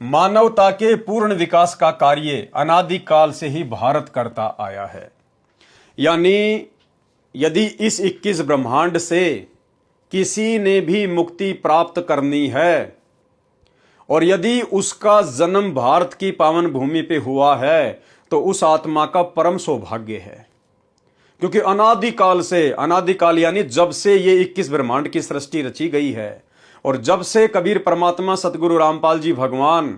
मानवता के पूर्ण विकास का कार्य अनादिकाल से ही भारत करता आया है। यानी यदि इस 21 ब्रह्मांड से किसी ने भी मुक्ति प्राप्त करनी है और यदि उसका जन्म भारत की पावन भूमि पे हुआ है तो उस आत्मा का परम सौभाग्य है। क्योंकि अनादिकाल यानी जब से ये 21 ब्रह्मांड की सृष्टि रची गई है और जब से कबीर परमात्मा सतगुरु रामपाल जी भगवान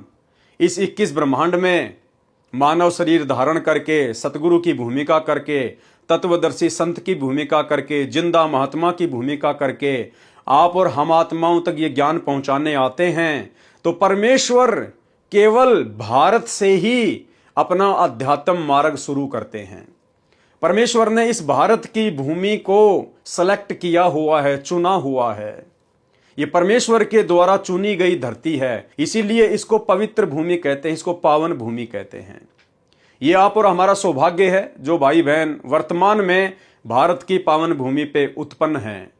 इस 21 ब्रह्मांड में मानव शरीर धारण करके सतगुरु की भूमिका करके तत्वदर्शी संत की भूमिका करके जिंदा महात्मा की भूमिका करके आप और हम आत्माओं तक ये ज्ञान पहुंचाने आते हैं तो परमेश्वर केवल भारत से ही अपना अध्यात्म मार्ग शुरू करते हैं। परमेश्वर ने इस भारत की भूमि को सेलेक्ट किया हुआ है, चुना हुआ है। ये परमेश्वर के द्वारा चुनी गई धरती है, इसीलिए इसको पवित्र भूमि कहते हैं, इसको पावन भूमि कहते हैं। ये आप और हमारा सौभाग्य है जो भाई बहन वर्तमान में भारत की पावन भूमि पे उत्पन्न हैं।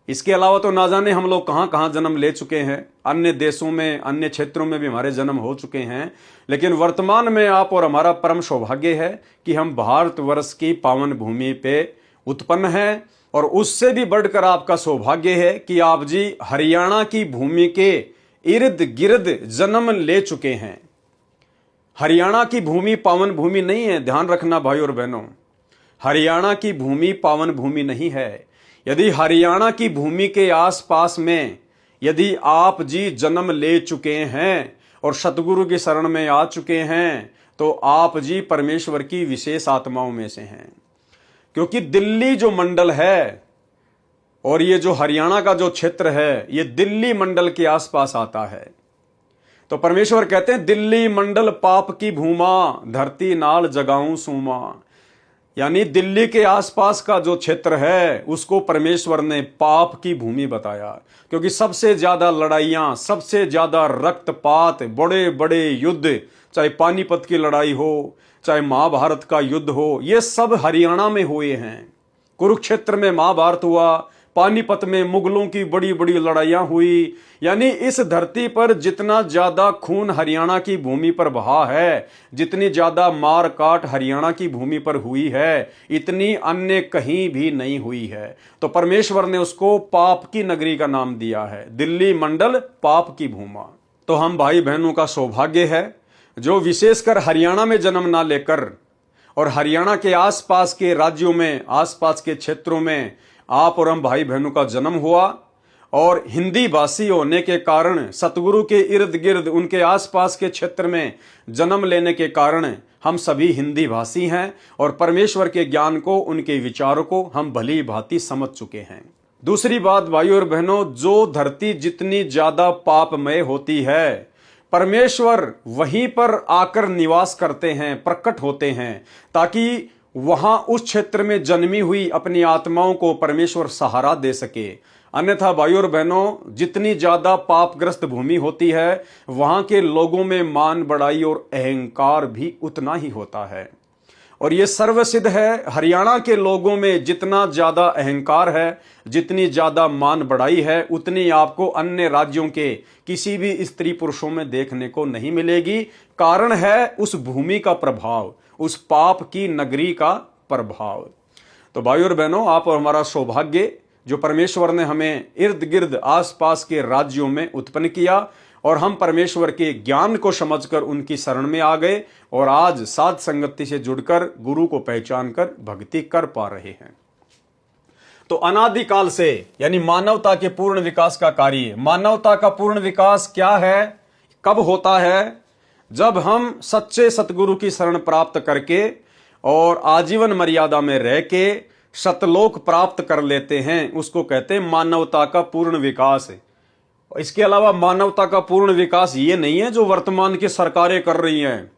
इसके अलावा तो ना जाने हम लोग कहां कहां जन्म ले चुके हैं, अन्य देशों में अन्य क्षेत्रों में भी हमारे जन्म हो चुके हैं, लेकिन वर्तमान में आप और हमारा परम सौभाग्य है कि हम भारतवर्ष की पावन भूमि पे उत्पन्न हैं। और उससे भी बढ़कर आपका सौभाग्य है कि आप जी हरियाणा की भूमि के इर्द गिर्द जन्म ले चुके हैं। हरियाणा की भूमि पावन भूमि नहीं है, ध्यान रखना भाई और बहनों, हरियाणा की भूमि पावन भूमि नहीं है। यदि हरियाणा की भूमि के आसपास में यदि आप जी जन्म ले चुके हैं और सतगुरु की शरण में आ चुके हैं तो आप जी परमेश्वर की विशेष आत्माओं में से हैं। क्योंकि दिल्ली जो मंडल है और ये जो हरियाणा का जो क्षेत्र है ये दिल्ली मंडल के आसपास आता है। तो परमेश्वर कहते हैं दिल्ली मंडल पाप की भूमा, धरती नाल जगाऊं सूमा। यानी दिल्ली के आसपास का जो क्षेत्र है उसको परमेश्वर ने पाप की भूमि बताया। क्योंकि सबसे ज्यादा लड़ाइयां, सबसे ज्यादा रक्तपात, बड़े बड़े युद्ध, चाहे पानीपत की लड़ाई हो, चाहे महाभारत का युद्ध हो, ये सब हरियाणा में हुए हैं। कुरुक्षेत्र में महाभारत हुआ, पानीपत में मुगलों की बड़ी बड़ी लड़ाइयां हुई। यानी इस धरती पर जितना ज्यादा खून हरियाणा की भूमि पर बहा है, जितनी ज्यादा मार काट हरियाणा की भूमि पर हुई है, इतनी अन्य कहीं भी नहीं हुई है। तो परमेश्वर ने उसको पाप की नगरी का नाम दिया है, दिल्ली मंडल पाप की भूमा। तो हम भाई बहनों का सौभाग्य है जो विशेषकर हरियाणा में जन्म ना लेकर और हरियाणा के आसपास के राज्यों में, आसपास के क्षेत्रों में आप और हम भाई बहनों का जन्म हुआ और हिंदी भाषी होने के कारण, सतगुरु के इर्द गिर्द उनके आसपास के क्षेत्र में जन्म लेने के कारण हम सभी हिंदी भाषी हैं और परमेश्वर के ज्ञान को, उनके विचारों को हम भली भांति समझ चुके हैं। दूसरी बात भाई और बहनों, जो धरती जितनी ज्यादा पापमय होती है परमेश्वर वहीं पर आकर निवास करते हैं, प्रकट होते हैं, ताकि वहां उस क्षेत्र में जन्मी हुई अपनी आत्माओं को परमेश्वर सहारा दे सके। अन्यथा भाई और बहनों, जितनी ज्यादा पापग्रस्त भूमि होती है वहां के लोगों में मान बढ़ाई और अहंकार भी उतना ही होता है। और ये सर्वसिद्ध है, हरियाणा के लोगों में जितना ज्यादा अहंकार है, जितनी ज्यादा मान बढ़ाई है, उतनी आपको अन्य राज्यों के किसी भी स्त्री पुरुषों में देखने को नहीं मिलेगी। कारण है उस भूमि का प्रभाव, उस पाप की नगरी का प्रभाव। तो भाई और बहनों, आप और हमारा सौभाग्य जो परमेश्वर ने हमें इर्द गिर्द आसपास के राज्यों में उत्पन्न किया और हम परमेश्वर के ज्ञान को समझकर उनकी शरण में आ गए और आज साध संगति से जुड़कर गुरु को पहचान कर भक्ति कर पा रहे हैं। तो अनादिकाल से यानी मानवता के पूर्ण विकास का कार्य, मानवता का पूर्ण विकास क्या है, कब होता है? जब हम सच्चे सतगुरु की शरण प्राप्त करके और आजीवन मर्यादा में रह के सतलोक प्राप्त कर लेते हैं, उसको कहते हैं मानवता का पूर्ण विकास है। इसके अलावा मानवता का पूर्ण विकास ये नहीं है जो वर्तमान की सरकारें कर रही हैं।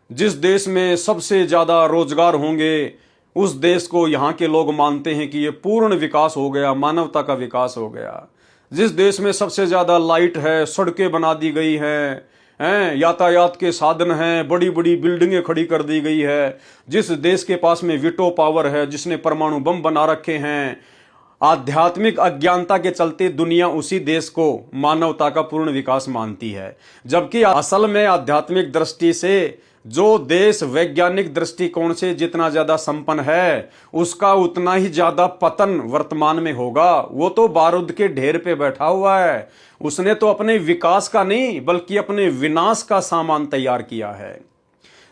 जिस देश में सबसे ज्यादा रोजगार होंगे उस देश को यहाँ के लोग मानते हैं कि ये पूर्ण विकास हो गया, मानवता का विकास हो गया। जिस देश में सबसे ज्यादा लाइट है, सड़कें बना दी गई हैं, यातायात के साधन हैं, बड़ी बड़ी बिल्डिंगें खड़ी कर दी गई है, जिस देश के पास में वीटो पावर है, जिसने परमाणु बम बना रखे हैं, आध्यात्मिक अज्ञानता के चलते दुनिया उसी देश को मानवता का पूर्ण विकास मानती है, जबकि असल में आध्यात्मिक दृष्टि से जो देश वैज्ञानिक दृष्टिकोण से जितना ज्यादा संपन्न है उसका उतना ही ज्यादा पतन वर्तमान में होगा। वो तो बारूद के ढेर पे बैठा हुआ है, उसने तो अपने विकास का नहीं बल्कि अपने विनाश का सामान तैयार किया है।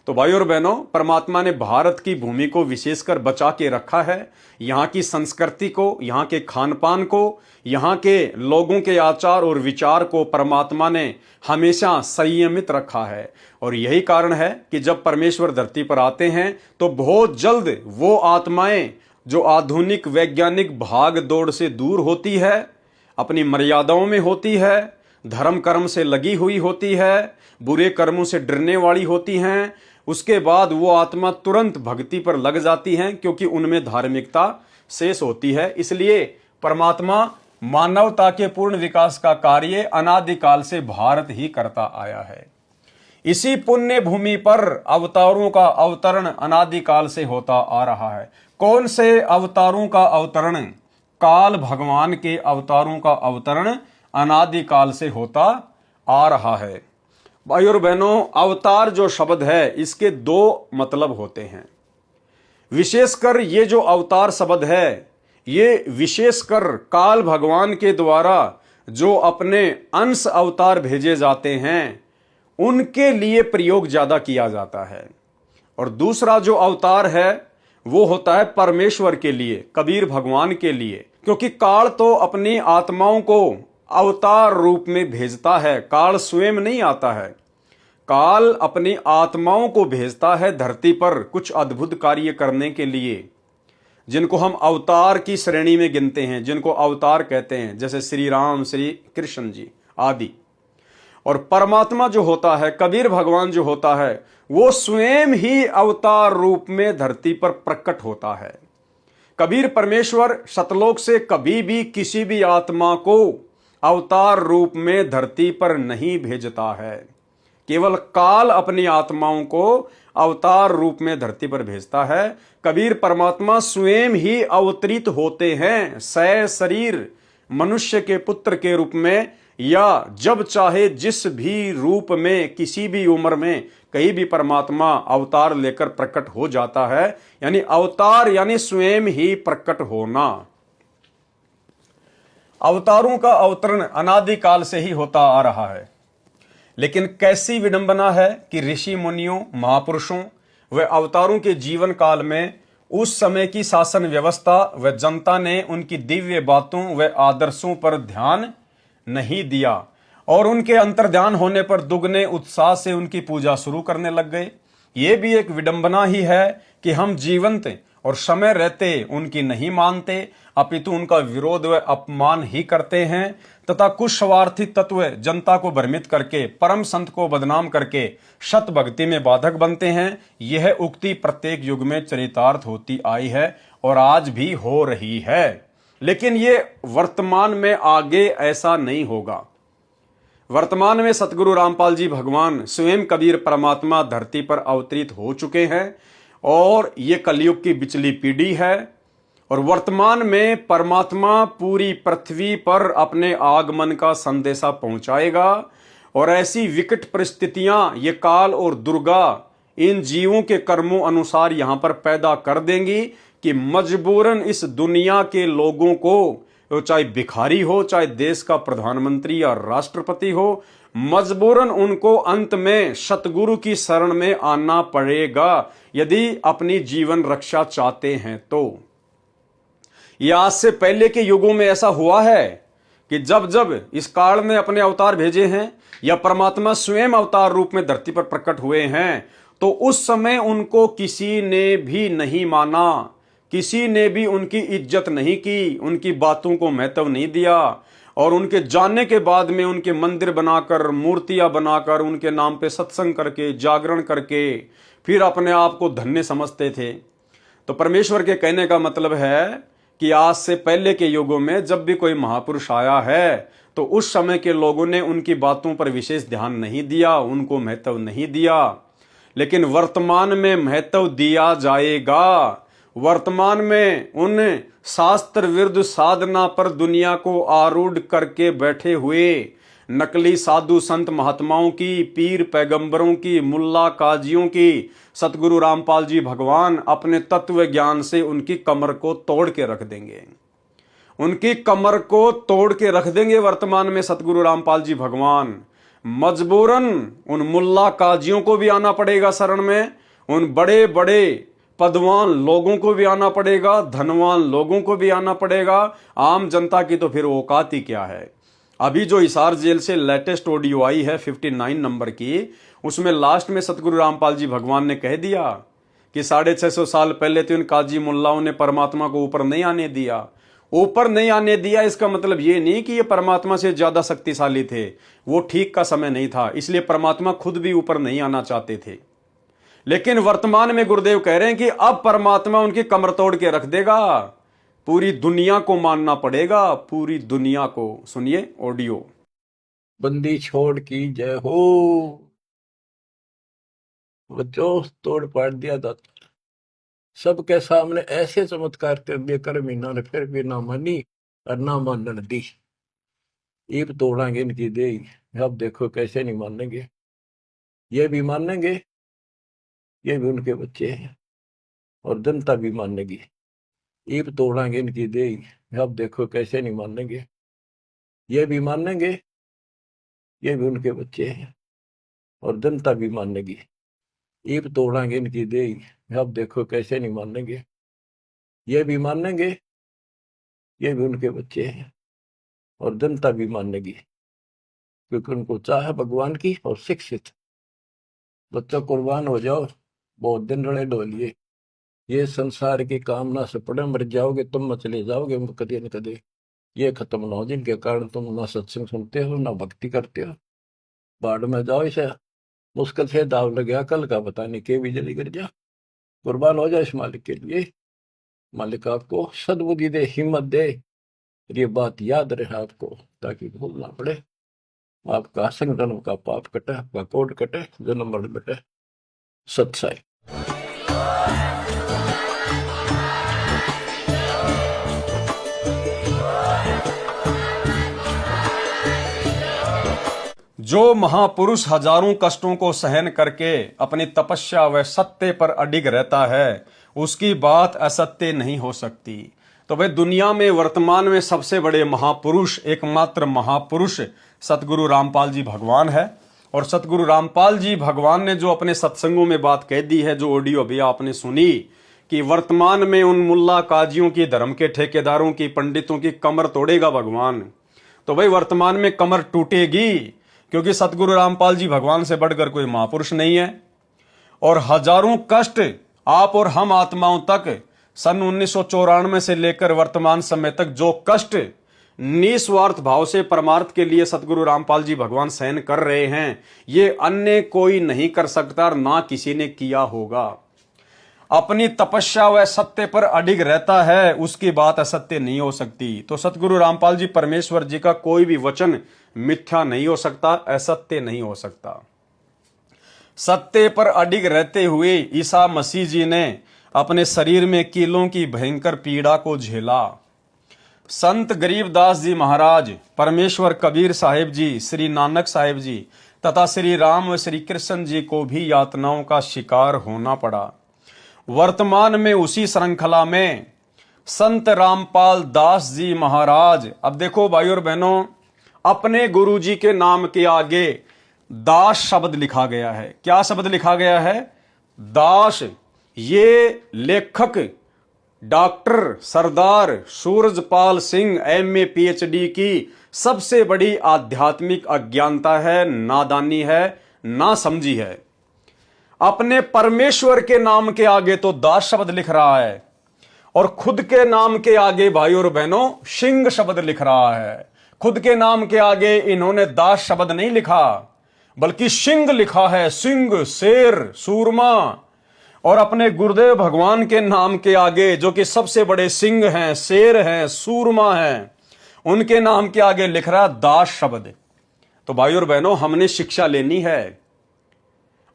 तो भाई और बहनों, परमात्मा ने भारत की भूमि को विशेषकर बचा के रखा है। यहाँ की संस्कृति को, यहाँ के खान पान को, यहाँ के लोगों के आचार और विचार को परमात्मा ने हमेशा संयमित रखा है। और यही कारण है कि जब परमेश्वर धरती पर आते हैं तो बहुत जल्द वो आत्माएं जो आधुनिक वैज्ञानिक भाग दौड़ से दूर होती है, अपनी मर्यादाओं में होती है, धर्म कर्म से लगी हुई होती है, बुरे कर्मों से डरने वाली होती हैं, उसके बाद वो आत्मा तुरंत भक्ति पर लग जाती हैं, क्योंकि उनमें धार्मिकता शेष होती है। इसलिए परमात्मा मानवता के पूर्ण विकास का कार्य अनादिकाल से भारत ही करता आया है। इसी पुण्य भूमि पर अवतारों का अवतरण अनादिकाल से होता आ रहा है। कौन से अवतारों का अवतरण? काल भगवान के अवतारों का अवतरण अनादिकाल से होता आ रहा है। भाई और बहनों, अवतार जो शब्द है इसके दो मतलब होते हैं। विशेषकर ये जो अवतार शब्द है ये विशेषकर काल भगवान के द्वारा जो अपने अंश अवतार भेजे जाते हैं उनके लिए प्रयोग ज्यादा किया जाता है। और दूसरा जो अवतार है वो होता है परमेश्वर के लिए, कबीर भगवान के लिए, क्योंकि काल तो अपनी आत्माओं को अवतार रूप में भेजता है, काल स्वयं नहीं आता है। काल अपनी आत्माओं को भेजता है धरती पर कुछ अद्भुत कार्य करने के लिए, जिनको हम अवतार की श्रेणी में गिनते हैं, जिनको अवतार कहते हैं, जैसे श्री राम, श्री कृष्ण जी आदि। और परमात्मा जो होता है, कबीर भगवान जो होता है, वो स्वयं ही अवतार रूप में धरती पर प्रकट होता है। कबीर परमेश्वर सतलोक से कभी भी किसी भी आत्मा को अवतार रूप में धरती पर नहीं भेजता है। केवल काल अपनी आत्माओं को अवतार रूप में धरती पर भेजता है। कबीर परमात्मा स्वयं ही अवतरित होते हैं, सशरीर मनुष्य के पुत्र के रूप में, या जब चाहे जिस भी रूप में, किसी भी उम्र में, कहीं भी परमात्मा अवतार लेकर प्रकट हो जाता है। यानी अवतार यानी स्वयं ही प्रकट होना। अवतारों का अवतरण अनादिकाल से ही होता आ रहा है। लेकिन कैसी विडंबना है कि ऋषि मुनियों, महापुरुषों व अवतारों के जीवन काल में उस समय की शासन व्यवस्था व जनता ने उनकी दिव्य बातों व आदर्शों पर ध्यान नहीं दिया, और उनके अंतर्ध्यान होने पर दुगने उत्साह से उनकी पूजा शुरू करने लग गए। ये भी एक विडंबना ही है कि हम जीवंत और समय रहते उनकी नहीं मानते, अपितु उनका विरोध व अपमान ही करते हैं, तथा कुछ स्वार्थी तत्व जनता को भ्रमित करके, परम संत को बदनाम करके सत भक्ति में बाधक बनते हैं। यह उक्ति प्रत्येक युग में चरितार्थ होती आई है और आज भी हो रही है। लेकिन ये वर्तमान में आगे ऐसा नहीं होगा। वर्तमान में सतगुरु रामपाल जी भगवान स्वयं कबीर परमात्मा धरती पर अवतरित हो चुके हैं और ये कलयुग की बिचली पीढ़ी है। और वर्तमान में परमात्मा पूरी पृथ्वी पर अपने आगमन का संदेशा पहुंचाएगा, और ऐसी विकट परिस्थितियां ये काल और दुर्गा इन जीवों के कर्मों अनुसार यहां पर पैदा कर देंगी कि मजबूरन इस दुनिया के लोगों को, चाहे भिखारी हो, चाहे देश का प्रधानमंत्री या राष्ट्रपति हो, मजबूरन उनको अंत में सतगुरु की शरण में आना पड़ेगा यदि अपनी जीवन रक्षा चाहते हैं तो। यह आज से पहले के युगों में ऐसा हुआ है कि जब जब इस काल ने अपने अवतार भेजे हैं या परमात्मा स्वयं अवतार रूप में धरती पर प्रकट हुए हैं, तो उस समय उनको किसी ने भी नहीं माना, किसी ने भी उनकी इज्जत नहीं की, उनकी बातों को महत्व नहीं दिया, और उनके जाने के बाद में उनके मंदिर बनाकर, मूर्तियां बनाकर, उनके नाम पे सत्संग करके, जागरण करके फिर अपने आप को धन्य समझते थे। तो परमेश्वर के कहने का मतलब है कि आज से पहले के युगों में जब भी कोई महापुरुष आया है तो उस समय के लोगों ने उनकी बातों पर विशेष ध्यान नहीं दिया, उनको महत्व नहीं दिया। लेकिन वर्तमान में महत्व दिया जाएगा। वर्तमान में उन शास्त्र विरुद्ध साधना पर दुनिया को आरूढ़ करके बैठे हुए नकली साधु संत महात्माओं की, पीर पैगंबरों की, मुल्ला काजियों की, सतगुरु रामपाल जी भगवान अपने तत्व ज्ञान से उनकी कमर को तोड़ के रख देंगे। उनकी कमर को तोड़ के रख देंगे वर्तमान में सतगुरु रामपाल जी भगवान। मजबूरन उन मुल्ला काजियों को भी आना पड़ेगा शरण में, उन बड़े बड़े पदवान लोगों को भी आना पड़ेगा, धनवान लोगों को भी आना पड़ेगा। आम जनता की तो फिर औकात ही क्या है। अभी जो हिसार जेल से लेटेस्ट ऑडियो आई है 59 नंबर की, उसमें लास्ट में सतगुरु रामपाल जी भगवान ने कह दिया कि 650 साल पहले तो इन काजी मुल्लाओं ने परमात्मा को ऊपर नहीं आने दिया। ऊपर नहीं आने दिया इसका मतलब ये नहीं कि ये परमात्मा से ज्यादा शक्तिशाली थे, वो ठीक का समय नहीं था, इसलिए परमात्मा खुद भी ऊपर नहीं आना चाहते थे। लेकिन वर्तमान में गुरुदेव कह रहे हैं कि अब परमात्मा उनकी कमर तोड़ के रख देगा। पूरी दुनिया को मानना पड़ेगा, पूरी दुनिया को। सुनिए ऑडियो। बंदी छोड़ की जय हो, बच्चों तोड़ पाड़ दिया दाता। सबके सामने ऐसे चमत्कार कर दिए कर मीना ने, फिर भी ना मानी और ना मानने दी। ईब तोड़ांगे इनकी दे, अब देखो कैसे नहीं मानेंगे। ये भी मानेंगे, ये भी उनके बच्चे हैं और जनता भी मानेगी। ईब तोड़ांगे इनकी दे, अब देखो कैसे नहीं मानेंगे। ये भी मानेंगे, ये भी उनके बच्चे हैं और जनता भी मानेगी। ईब तोड़ांगे इनकी दे, अब देखो कैसे नहीं मानेंगे। ये भी मानेंगे, ये भी उनके बच्चे हैं और जनता भी मानेगी, क्योंकि उनको चाह भगवान की और शिक्षित। बच्चों कुर्बान हो जाओ, बहुत दिन रड़े डोलिए। ये संसार की कामना से पड़े मर जाओगे तुम, मत चले जाओगे कदे न कदे। ये खत्म ना हो जिनके कारण तुम ना सत्संग सुनते हो ना भक्ति करते हो। बाढ़ में जाओ, इसे मुश्किल से दाव लग गया, कल का पता नहीं के बिजली गिर जा। कुर्बान हो जाए इस मालिक के लिए। मालिक आपको सद्बुद्धि दे, हिम्मत दे, ये बात याद रहे आपको, ताकि भूल ना पड़े। आपका संग जन्म का पाप कटे, आपका कोड कटे, जन्म मरण बटे। सत्साई। जो महापुरुष हजारों कष्टों को सहन करके अपनी तपस्या व सत्य पर अडिग रहता है, उसकी बात असत्य नहीं हो सकती। तो भाई दुनिया में वर्तमान में सबसे बड़े महापुरुष, एकमात्र महापुरुष सतगुरु रामपाल जी भगवान है। और सतगुरु रामपाल जी भगवान ने जो अपने सत्संगों में बात कह दी है, जो ऑडियो अभी आपने सुनी, कि वर्तमान में उन मुल्ला काजियों की, धर्म के ठेकेदारों की, पंडितों की कमर तोड़ेगा भगवान। तो भाई वर्तमान में कमर टूटेगी, क्योंकि सतगुरु रामपाल जी भगवान से बढ़कर कोई महापुरुष नहीं है। और हजारों कष्ट आप और हम आत्माओं तक सन 1994 से लेकर वर्तमान समय तक जो कष्ट निस्वार्थ भाव से परमार्थ के लिए सतगुरु रामपाल जी भगवान सहन कर रहे हैं, ये अन्य कोई नहीं कर सकता और ना किसी ने किया होगा। अपनी तपस्या व सत्य पर अडिग रहता है, उसकी बात असत्य नहीं हो सकती। तो सतगुरु रामपाल जी परमेश्वर जी का कोई भी वचन मिथ्या नहीं हो सकता, असत्य नहीं हो सकता। सत्य पर अडिग रहते हुए ईसा मसीह जी ने अपने शरीर में कीलों की भयंकर पीड़ा को झेला। संत गरीबदास जी महाराज, परमेश्वर कबीर साहिब जी, श्री नानक साहिब जी तथा श्री राम व श्री कृष्ण जी को भी यातनाओं का शिकार होना पड़ा। वर्तमान में उसी श्रृंखला में संत रामपाल दास जी महाराज, अब देखो भाई और बहनों, अपने गुरु जी के नाम के आगे दास शब्द लिखा गया है। क्या शब्द लिखा गया है? दास। ये लेखक डॉक्टर सरदार सूरजपाल सिंह एमए पीएचडी की सबसे बड़ी आध्यात्मिक अज्ञानता है, नादानी है, ना समझी है। अपने परमेश्वर के नाम के आगे तो दास शब्द लिख रहा है और खुद के नाम के आगे भाई और बहनों सिंह शब्द लिख रहा है। खुद के नाम के आगे इन्होंने दास शब्द नहीं लिखा, बल्कि सिंह लिखा है। सिंह, शेर, सूरमा। और अपने गुरुदेव भगवान के नाम के आगे, जो कि सबसे बड़े सिंह हैं, शेर हैं, सूरमा हैं, उनके नाम के आगे लिख रहा दास शब्द। तो भाई और बहनों, हमने शिक्षा लेनी है।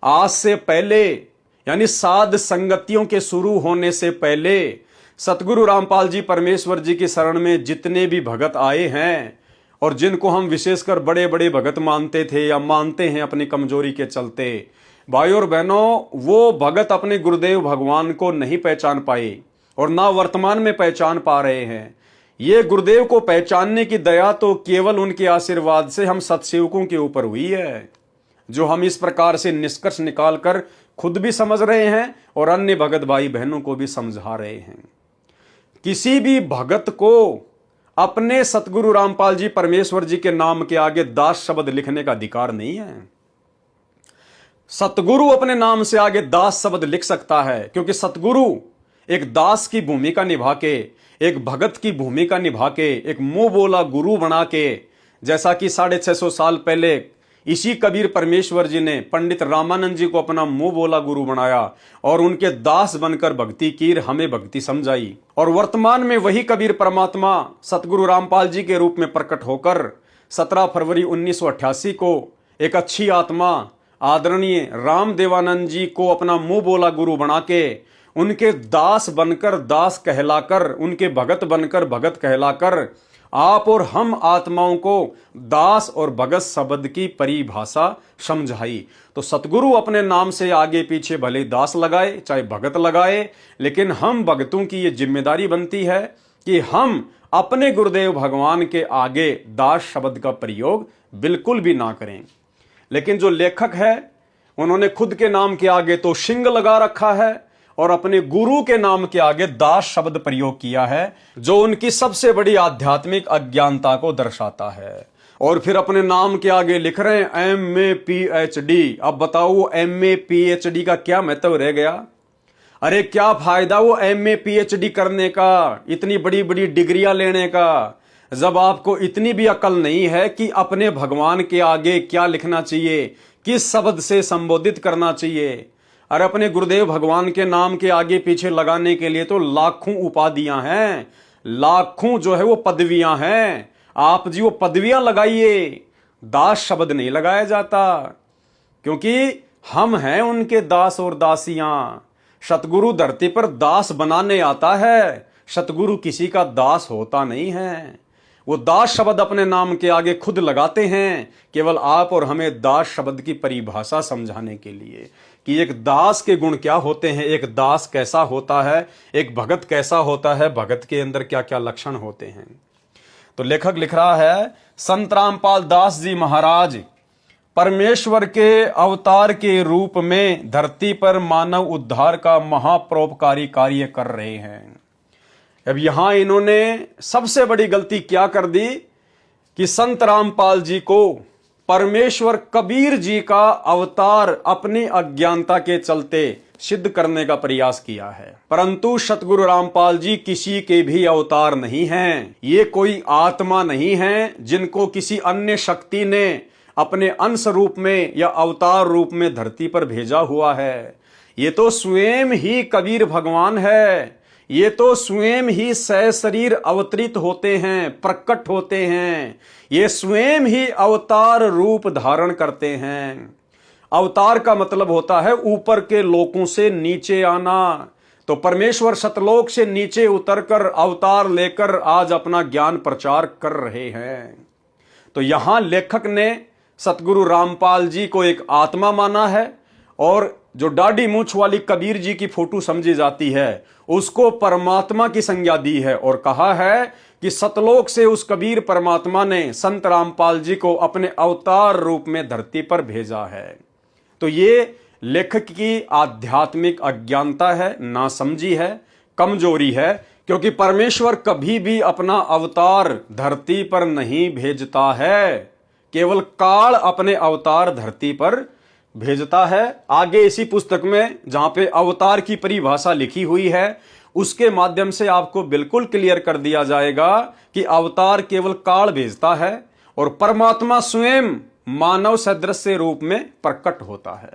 आज से पहले यानी साध संगतियों के शुरू होने से पहले सतगुरु रामपाल जी परमेश्वर जी की शरण में जितने भी भगत आए हैं और जिनको हम विशेषकर बड़े बड़े भगत मानते थे या मानते हैं अपनी कमजोरी के चलते, भाई और बहनों, वो भगत अपने गुरुदेव भगवान को नहीं पहचान पाए और ना वर्तमान में पहचान पा रहे हैं। ये गुरुदेव को पहचानने की दया तो केवल उनके आशीर्वाद से हम सत्सेवकों के ऊपर हुई है, जो हम इस प्रकार से निष्कर्ष निकालकर खुद भी समझ रहे हैं और अन्य भगत भाई बहनों को भी समझा रहे हैं। किसी भी भगत को अपने सतगुरु रामपाल जी परमेश्वर जी के नाम के आगे दास शब्द लिखने का अधिकार नहीं है। सतगुरु अपने नाम से आगे दास शब्द लिख सकता है, क्योंकि सतगुरु एक दास की भूमिका निभा के, एक भगत की भूमिका निभा के, एक मुंह बोला गुरु बना के, जैसा कि 650 साल पहले इसी कबीर परमेश्वर जी ने पंडित रामानंद जी को अपना मुंह बोला गुरु बनाया और उनके दास बनकर भक्ति की, हमें भक्ति समझाई। और वर्तमान में वही कबीर परमात्मा सतगुरु रामपाल जी के रूप में प्रकट होकर 17 फरवरी 1988 को एक अच्छी आत्मा आदरणीय राम देवानंद जी को अपना मुंह बोला गुरु बना के, उनके दास बनकर, दास कहलाकर, उनके भगत बनकर, भगत कहलाकर आप और हम आत्माओं को दास और भगत शब्द की परिभाषा समझाई। तो सतगुरु अपने नाम से आगे पीछे भले दास लगाए चाहे भगत लगाए, लेकिन हम भगतों की ये जिम्मेदारी बनती है कि हम अपने गुरुदेव भगवान के आगे दास शब्द का प्रयोग बिल्कुल भी ना करें। लेकिन जो लेखक है उन्होंने खुद के नाम के आगे तो सिंह लगा रखा है और अपने गुरु के नाम के आगे दास शब्द प्रयोग किया है, जो उनकी सबसे बड़ी आध्यात्मिक अज्ञानता को दर्शाता है। और फिर अपने नाम के आगे लिख रहे हैं MA PhD। अब बताओ वो MA PhD का क्या महत्व रह गया? अरे क्या फायदा वो MA PhD करने का, इतनी बड़ी बड़ी डिग्रियां लेने का, जब आपको इतनी भी अकल नहीं है कि अपने भगवान के आगे क्या लिखना चाहिए, किस शब्द से संबोधित करना चाहिए। अरे अपने गुरुदेव भगवान के नाम के आगे पीछे लगाने के लिए तो लाखों उपाधियां हैं, लाखों जो है वो पदवियां हैं। आप जी वो पदवियां लगाइए, दास शब्द नहीं लगाया जाता, क्योंकि हम हैं उनके दास और दासियां। सतगुरु धरती पर दास बनाने आता है, सतगुरु किसी का दास होता नहीं है। वो दास शब्द अपने नाम के आगे खुद लगाते हैं, केवल आप और हमें दास शब्द की परिभाषा समझाने के लिए कि एक दास के गुण क्या होते हैं, एक दास कैसा होता है, एक भगत कैसा होता है, भगत के अंदर क्या क्या लक्षण होते हैं। तो लेखक लिख रहा है, संत रामपाल दास जी महाराज परमेश्वर के अवतार के रूप में धरती पर मानव उद्धार का महापरोपकारी कार्य कर रहे हैं। अब यहां इन्होंने सबसे बड़ी गलती क्या कर दी कि संत रामपाल जी को परमेश्वर कबीर जी का अवतार अपनी अज्ञानता के चलते सिद्ध करने का प्रयास किया है, परंतु सतगुरु रामपाल जी किसी के भी अवतार नहीं हैं। ये कोई आत्मा नहीं है जिनको किसी अन्य शक्ति ने अपने अंश रूप में या अवतार रूप में धरती पर भेजा हुआ है। ये तो स्वयं ही कबीर भगवान है, ये तो स्वयं ही सहशरीर अवतरित होते हैं, प्रकट होते हैं, ये स्वयं ही अवतार रूप धारण करते हैं। अवतार का मतलब होता है ऊपर के लोकों से नीचे आना। तो परमेश्वर सतलोक से नीचे उतरकर अवतार लेकर आज अपना ज्ञान प्रचार कर रहे हैं। तो यहां लेखक ने सतगुरु रामपाल जी को एक आत्मा माना है और जो दाढ़ी मूछ वाली कबीर जी की फोटो समझी जाती है उसको परमात्मा की संज्ञा दी है और कहा है कि सतलोक से उस कबीर परमात्मा ने संत रामपाल जी को अपने अवतार रूप में धरती पर भेजा है। तो ये लेखक की आध्यात्मिक अज्ञानता है, नासमझी है, कमजोरी है, क्योंकि परमेश्वर कभी भी अपना अवतार धरती पर नहीं भेजता है, केवल काल अपने अवतार धरती पर भेजता है। आगे इसी पुस्तक में जहां पे अवतार की परिभाषा लिखी हुई है उसके माध्यम से आपको बिल्कुल क्लियर कर दिया जाएगा कि अवतार केवल काल भेजता है और परमात्मा स्वयं मानव सदृश रूप में प्रकट होता है।